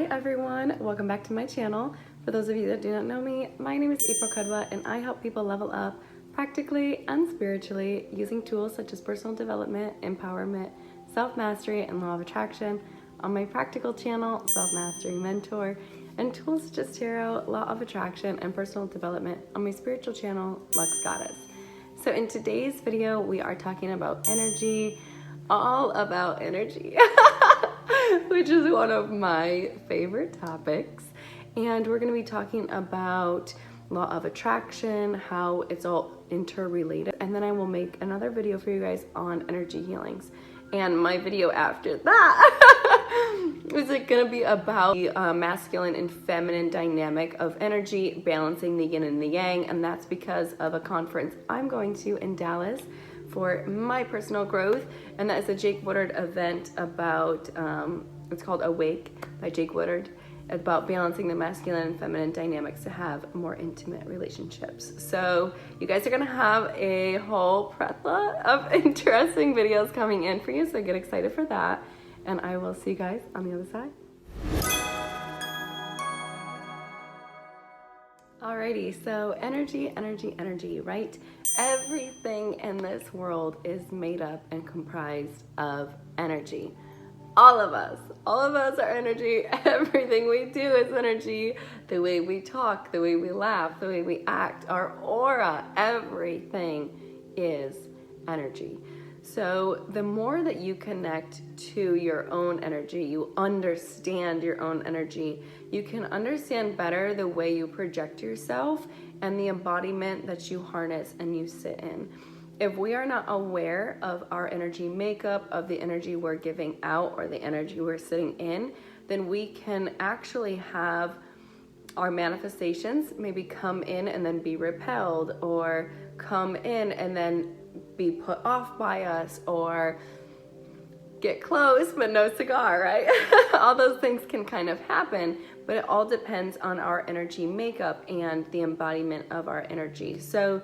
Hi everyone, welcome back to my channel. For those of you that do not know me, my name is KUDWA and I help people level up practically and spiritually using tools such as personal development, empowerment, self-mastery, and law of attraction on my practical channel, Self-Mastery Mentor, and tools such as tarot, law of attraction, and personal development on my spiritual channel, Lux Goddess. So in today's video, we are talking about energy, all about energy, which is one of my favorite topics. And we're going to be talking about law of attraction, how it's all interrelated. And then I will make another video for you guys on energy healings. And my video after that is going to be about the masculine and feminine dynamic of energy, balancing the yin and the yang. And that's because of a conference I'm going to in Dallas for my personal growth. And that is a Jake Woodard event about, it's called Awake by Jake Woodard, about balancing the masculine and feminine dynamics to have more intimate relationships. So you guys are gonna have a whole plethora of interesting videos coming in for you, so get excited for that. And I will see you guys on the other side. Alrighty, so energy, right? Everything in this world is made up and comprised of energy. All of us are energy. Everything we do is energy. The way we talk, the way we laugh, the way we act, our aura, everything is energy. So the more that you connect to your own energy, you understand your own energy, you can understand better the way you project yourself and the embodiment that you harness and you sit in. If we are not aware of our energy makeup, of the energy we're giving out or the energy we're sitting in, then we can actually have our manifestations maybe come in and then be repelled, or come in and then be put off by us, or get close but no cigar, right? All those things can kind of happen, but it all depends on our energy makeup and the embodiment of our energy. So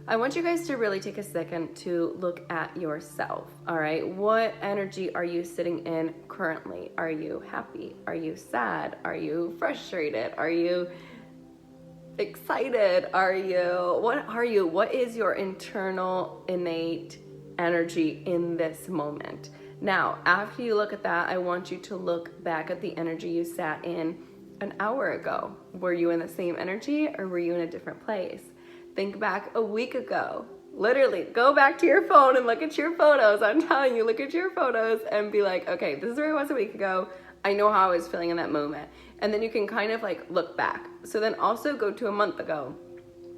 I want you guys to really take a second to look at yourself, all right? What energy are you sitting in currently? Are you happy? Are you sad? Are you frustrated? Are you excited? What are you? What is your internal innate energy in this moment? Now, after you look at that, I want you to look back at the energy you sat in an hour ago. Were you in the same energy or were you in a different place? Think back a week ago. Literally, go back to your phone and look at your photos. I'm telling you, look at your photos and be like, okay, this is where I was a week ago. I know how I was feeling in that moment. And then you can kind of like look back. So then also go to a month ago.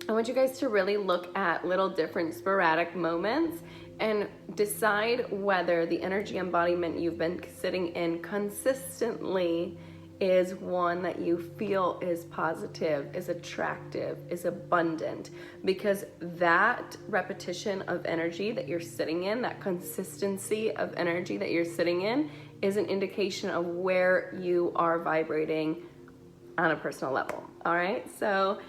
I want you guys to really look at little different sporadic moments and decide whether the energy embodiment you've been sitting in consistently is one that you feel is positive, is attractive, is abundant, because that repetition of energy that you're sitting in, that consistency of energy that you're sitting in, is an indication of where you are vibrating on a personal level. All right, so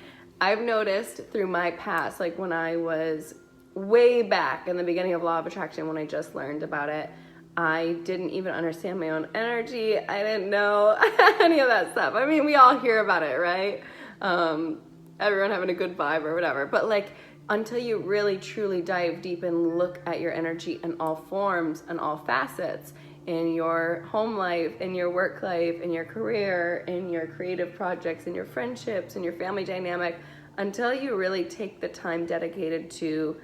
I've noticed through my past, like when I was way back in the beginning of law of attraction, when I just learned about it, I didn't even understand my own energy. I didn't know any of that stuff. I mean, we all hear about it, right? Everyone having a good vibe or whatever. But like, until you really truly dive deep and look at your energy in all forms and all facets, in your home life, in your work life, in your career, in your creative projects, in your friendships, in your family dynamic, until you really take the time dedicated to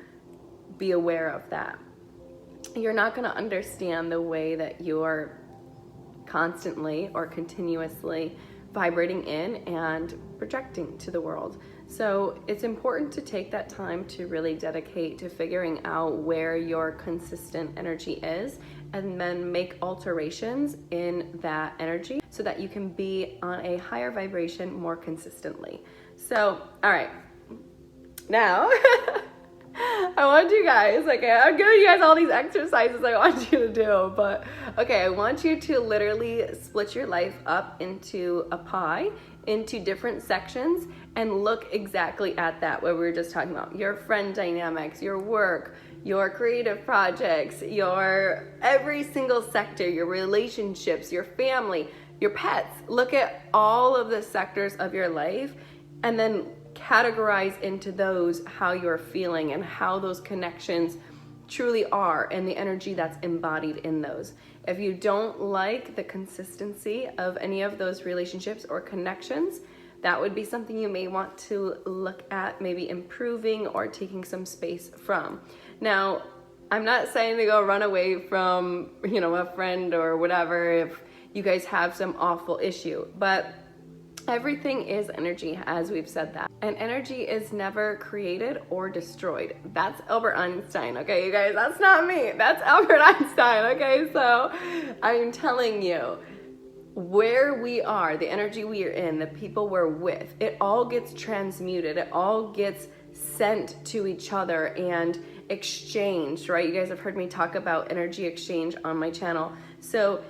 be aware of that, you're not going to understand the way that you're constantly or continuously vibrating in and projecting to the world. So it's important to take that time to really dedicate to figuring out where your consistent energy is, and then make alterations in that energy so that you can be on a higher vibration more consistently. So, all right, now I want you guys, okay, I'm giving you guys all these exercises I want you to do, but okay, I want you to literally split your life up into a pie, into different sections, and look exactly at that, what we were just talking about. Your friend dynamics, your work, your creative projects, your every single sector, your relationships, your family. your pets. Look at all of the sectors of your life and then categorize into those how you're feeling and how those connections truly are and the energy that's embodied in those. If you don't like the consistency of any of those relationships or connections, that would be something you may want to look at, maybe improving or taking some space from. Now, I'm not saying to go run away from, a friend or whatever if you guys have some awful issue, but everything is energy, as we've said that. And energy is never created or destroyed. That's Albert Einstein, okay, you guys? That's not me. That's Albert Einstein, okay? So I'm telling you, where we are, the energy we are in, the people we're with, it all gets transmuted. It all gets sent to each other and exchanged, right? You guys have heard me talk about energy exchange on my channel. So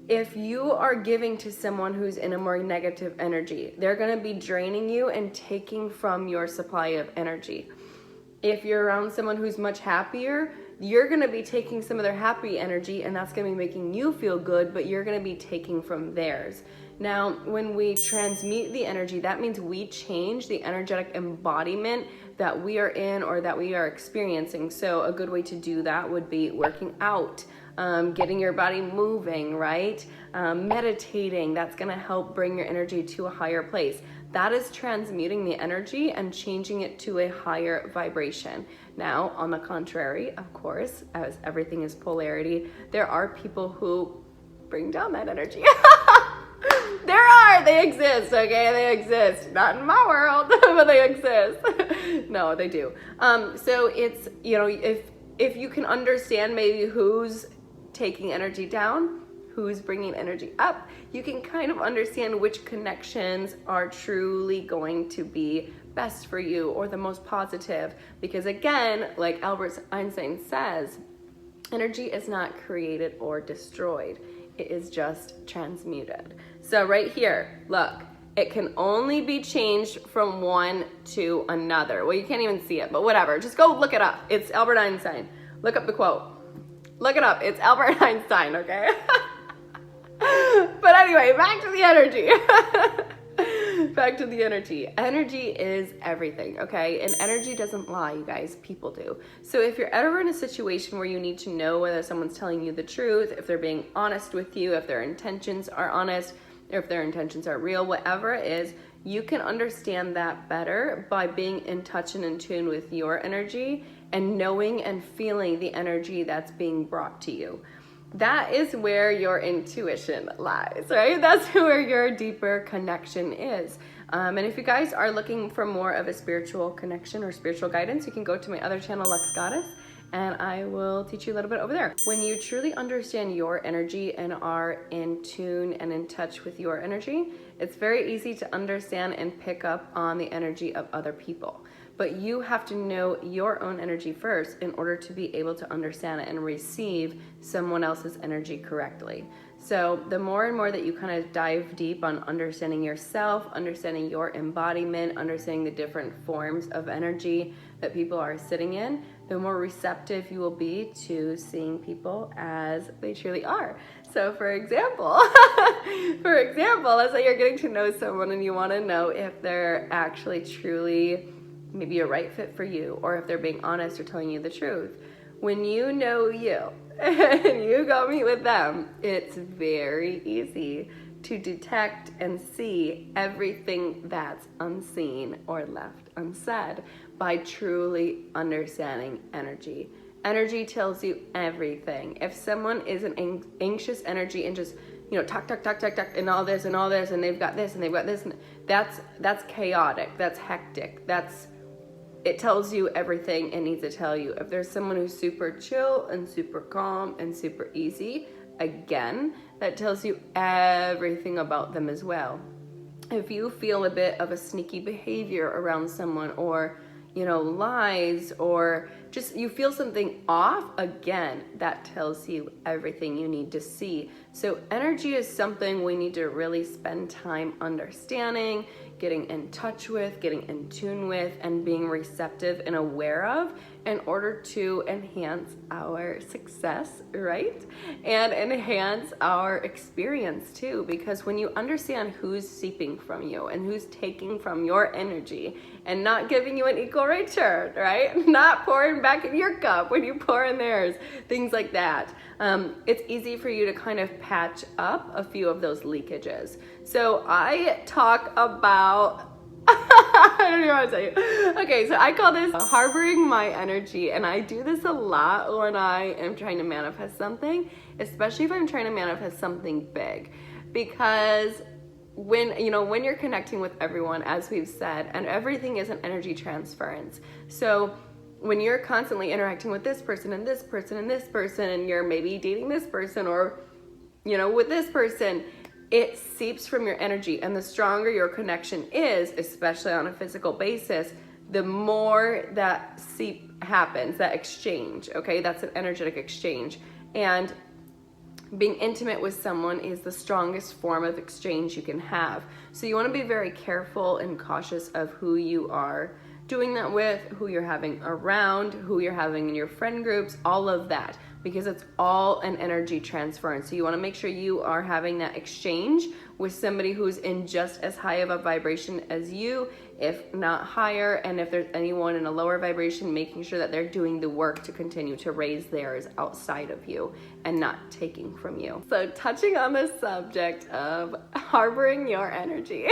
if you are giving to someone who's in a more negative energy, they're going to be draining you and taking from your supply of energy. If you're around someone who's much happier, you're going to be taking some of their happy energy, and that's going to be making you feel good, but you're going to be taking from theirs. Now, when we transmute the energy, that means we change the energetic embodiment that we are in or that we are experiencing. So a good way to do that would be working out, getting your body moving, right? Meditating. That's going to help bring your energy to a higher place. That is transmuting the energy and changing it to a higher vibration. Now, on the contrary, of course, as everything is polarity, there are people who bring down that energy. They exist, okay? They exist. Not in my world, but they exist. No, they do. So it's, if you can understand maybe who's taking energy down, who's bringing energy up, you can kind of understand which connections are truly going to be best for you or the most positive. Because again, like Albert Einstein says, energy is not created or destroyed. It is just transmuted. So right here, look, it can only be changed from one to another. Well, you can't even see it, but whatever. Just go look it up. It's Albert Einstein. Look up the quote. Look it up. It's Albert Einstein, okay? But anyway, back to the energy. Back to the energy. Energy is everything, okay? And energy doesn't lie, you guys. People do. So if you're ever in a situation where you need to know whether someone's telling you the truth, if they're being honest with you, if their intentions are honest, or if their intentions are real, whatever it is, you can understand that better by being in touch and in tune with your energy and knowing and feeling the energy that's being brought to you. That is where your intuition lies, right? That's where your deeper connection is. And if you guys are looking for more of a spiritual connection or spiritual guidance, you can go to my other channel, Lux Goddess, and I will teach you a little bit over there. When you truly understand your energy and are in tune and in touch with your energy, it's very easy to understand and pick up on the energy of other people. But you have to know your own energy first in order to be able to understand it and receive someone else's energy correctly. So the more and more that you kind of dive deep on understanding yourself, understanding your embodiment, understanding the different forms of energy that people are sitting in, the more receptive you will be to seeing people as they truly are. So for example, let's say you're getting to know someone and you want to know if they're actually truly maybe a right fit for you, or if they're being honest or telling you the truth. When you know you and you go meet with them, it's very easy to detect and see everything that's unseen or left unsaid by truly understanding energy. Energy tells you everything. If someone is an anxious energy and just, talk, and all this, and they've got this, and they've got this, and that's chaotic, that's hectic, it tells you everything it needs to tell you. If there's someone who's super chill and super calm and super easy, again, that tells you everything about them as well. If you feel a bit of a sneaky behavior around someone, or lies, or just you feel something off, again, that tells you everything you need to see. So energy is something we need to really spend time understanding, getting in touch with, getting in tune with, and being receptive and aware of in order to enhance our success, right? And enhance our experience too, because when you understand who's seeping from you and who's taking from your energy and not giving you an equal return, right? Not pouring back in your cup when you pour in theirs, things like that. It's easy for you to kind of patch up a few of those leakages. So I talk about I don't even want to tell you. Okay, so I call this harboring my energy, and I do this a lot when I am trying to manifest something, especially if I'm trying to manifest something big, because when you're connecting with everyone, as we've said, and everything is an energy transference. So when you're constantly interacting with this person and this person and this person, and you're maybe dating this person or with this person, it seeps from your energy. And the stronger your connection is, especially on a physical basis, the more that seep happens, that exchange, okay? That's an energetic exchange. And being intimate with someone is the strongest form of exchange you can have. So you want to be very careful and cautious of who you are doing that with, who you're having around, who you're having in your friend groups, all of that, because it's all an energy transference. So you want to make sure you are having that exchange with somebody who's in just as high of a vibration as you, if not higher. And if there's anyone in a lower vibration, making sure that they're doing the work to continue to raise theirs outside of you and not taking from you. So touching on the subject of harboring your energy.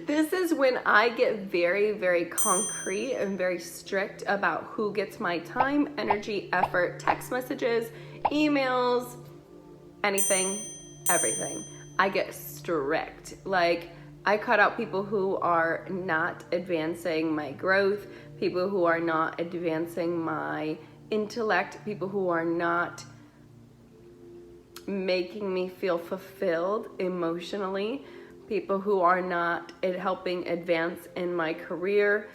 This is when I get very, very concrete and very strict about who gets my time, energy, effort, text messages, emails, anything, everything. I get strict. Like, I cut out people who are not advancing my growth, people who are not advancing my intellect, people who are not making me feel fulfilled emotionally, people who are not helping advance in my career.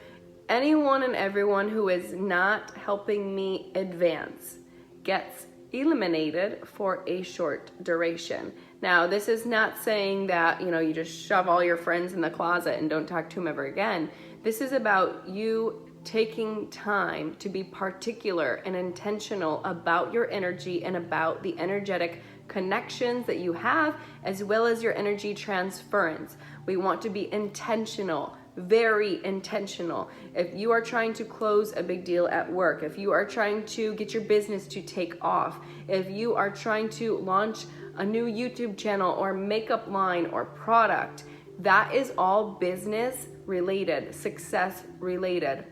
Anyone and everyone who is not helping me advance gets eliminated for a short duration. Now, this is not saying that, you just shove all your friends in the closet and don't talk to them ever again. This is about you taking time to be particular and intentional about your energy and about the energetic connections that you have, as well as your energy transference. We want to be intentional, very intentional. If you are trying to close a big deal at work, if you are trying to get your business to take off, if you are trying to launch a new YouTube channel or makeup line or product, that is all business related, success related,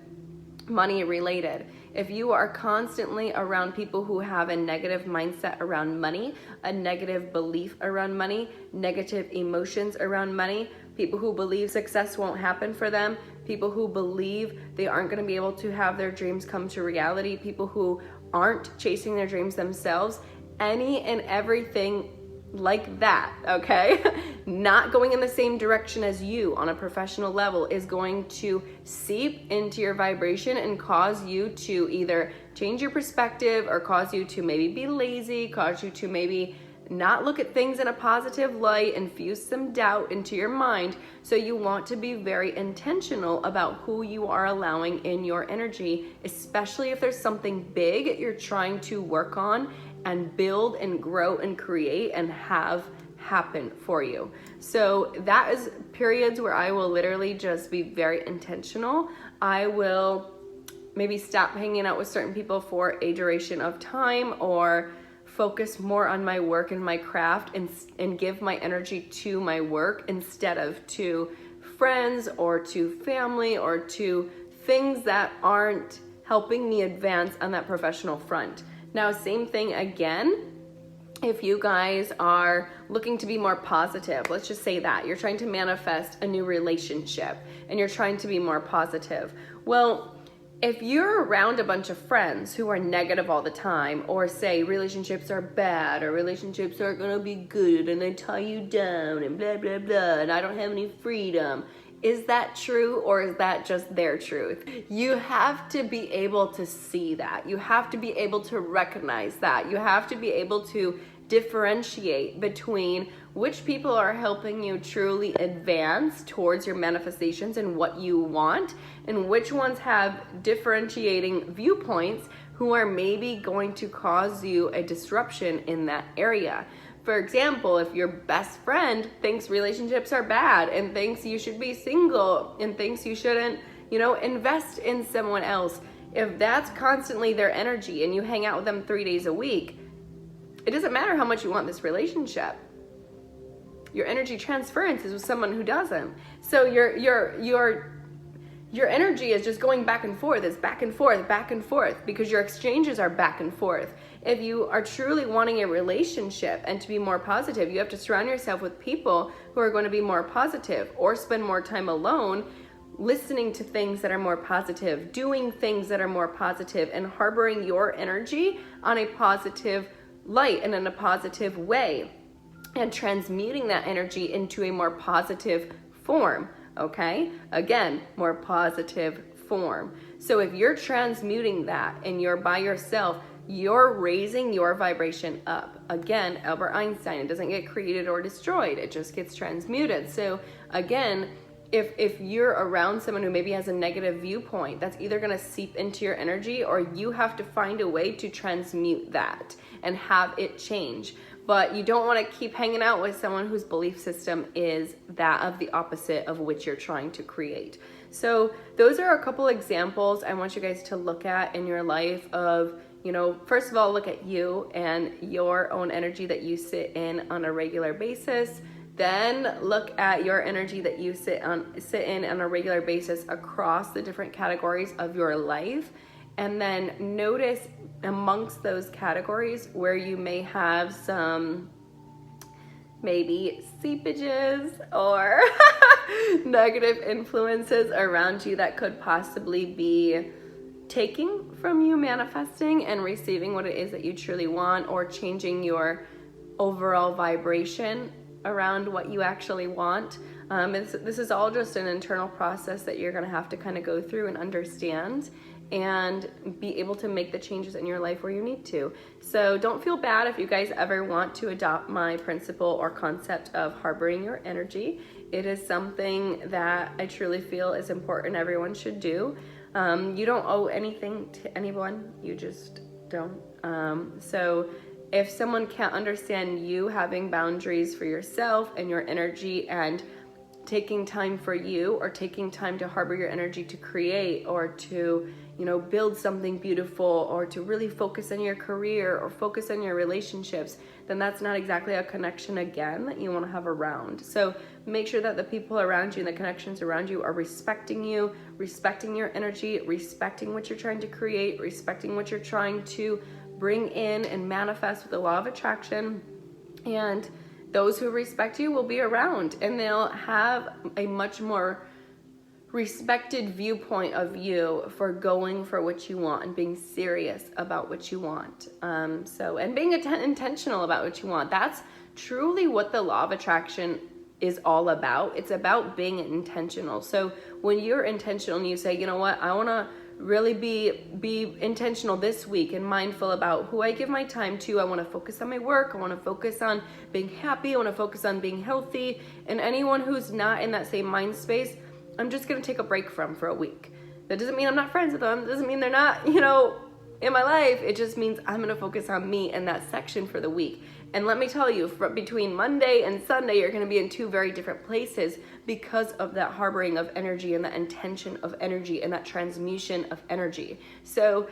money related. If you are constantly around people who have a negative mindset around money, a negative belief around money, negative emotions around money, people who believe success won't happen for them, people who believe they aren't going to be able to have their dreams come to reality, people who aren't chasing their dreams themselves, any and everything like that, okay? Not going in the same direction as you on a professional level is going to seep into your vibration and cause you to either change your perspective or cause you to maybe be lazy, cause you to maybe not look at things in a positive light, infuse some doubt into your mind. So you want to be very intentional about who you are allowing in your energy, especially if there's something big you're trying to work on and build and grow and create and have happen for you. So that is periods where I will literally just be very intentional. I will maybe stop hanging out with certain people for a duration of time, or focus more on my work and my craft and give my energy to my work instead of to friends or to family or to things that aren't helping me advance on that professional front. Now, same thing again, if you guys are looking to be more positive, let's just say that you're trying to manifest a new relationship and you're trying to be more positive. Well, if you're around a bunch of friends who are negative all the time, or say relationships are bad or relationships aren't gonna be good and they tie you down and blah, blah, blah, and I don't have any freedom, is that true or is that just their truth? You have to be able to see that. You have to be able to recognize that. You have to be able to differentiate between which people are helping you truly advance towards your manifestations and what you want, and which ones have differentiating viewpoints who are maybe going to cause you a disruption in that area. For example, if your best friend thinks relationships are bad and thinks you should be single and thinks you shouldn't, invest in someone else, if that's constantly their energy and you hang out with them 3 days a week, it doesn't matter how much you want this relationship. Your energy transference is with someone who doesn't. So your energy is just going back and forth. It's back and forth because your exchanges are back and forth. If you are truly wanting a relationship and to be more positive, you have to surround yourself with people who are going to be more positive, or spend more time alone listening to things that are more positive, doing things that are more positive, and harboring your energy on a positive light and in a positive way, and transmuting that energy into a more positive form. Okay, again, more positive form. So if you're transmuting that and you're by yourself, you're raising your vibration up. Again, Albert Einstein, it doesn't get created or destroyed, it just gets transmuted. So again, if you're around someone who maybe has a negative viewpoint, that's either going to seep into your energy, or you have to find a way to transmute that and have it change. But you don't want to keep hanging out with someone whose belief system is that of the opposite of which you're trying to create. So those are a couple examples I want you guys to look at in your life of, first of all, look at you and your own energy that you sit in on a regular basis. Then look at your energy that you sit in on a regular basis across the different categories of your life. And then notice amongst those categories where you may have some maybe seepages or negative influences around you that could possibly be taking from you manifesting and receiving what it is that you truly want, or changing your overall vibration around what you actually want. This is all just an internal process that you're going to have to kind of go through and understand, and be able to make the changes in your life where you need to. So don't feel bad if you guys ever want to adopt my principle or concept of harboring your energy. It is something that I truly feel is important, everyone should do. You don't owe anything to anyone, you just don't. So if someone can't understand you having boundaries for yourself and your energy, and taking time for you, or taking time to harbor your energy to create, or to build something beautiful, or to really focus on your career or focus on your relationships, then that's not exactly a connection, again, that you want to have around. So make sure that the people around you and the connections around you are respecting you, respecting your energy, respecting what you're trying to create, respecting what you're trying to bring in and manifest with the law of attraction. And those who respect you will be around, and they'll have a much more respected viewpoint of you for going for what you want and being serious about what you want. And being intentional about what you want. That's truly what the law of attraction is all about. It's about being intentional. So when you're intentional and you say, you know what, I want to really be intentional this week and mindful about who I give my time to. I want to focus on my work. I want to focus on being happy. I want to focus on being healthy. And anyone who's not in that same mind space, I'm just going to take a break from for a week. That doesn't mean I'm not friends with them. It doesn't mean they're not, in my life. It just means I'm going to focus on me in that section for the week. And let me tell you, between Monday and Sunday, you're going to be in two very different places because of that harboring of energy and that intention of energy and that transmutation of energy. So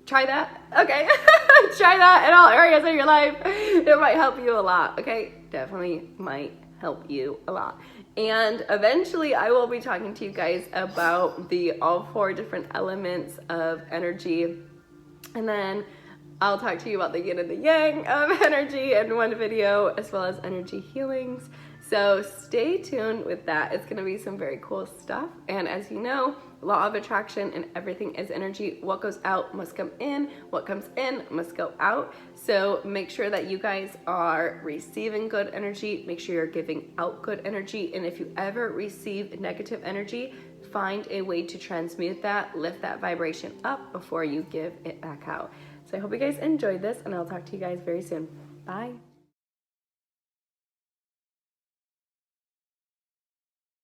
try that, okay? Try that in all areas of your life. It might help you a lot, okay? Definitely might help you a lot. And eventually I will be talking to you guys about all 4 different elements of energy. And then I'll talk to you about the yin and the yang of energy in one video, as well as energy healings. So stay tuned with that. It's going to be some very cool stuff. And as you know, law of attraction and everything is energy. What goes out must come in. What comes in must go out. So make sure that you guys are receiving good energy. Make sure you're giving out good energy. And if you ever receive negative energy, find a way to transmute that, lift that vibration up before you give it back out. So I hope you guys enjoyed this, and I'll talk to you guys very soon. Bye.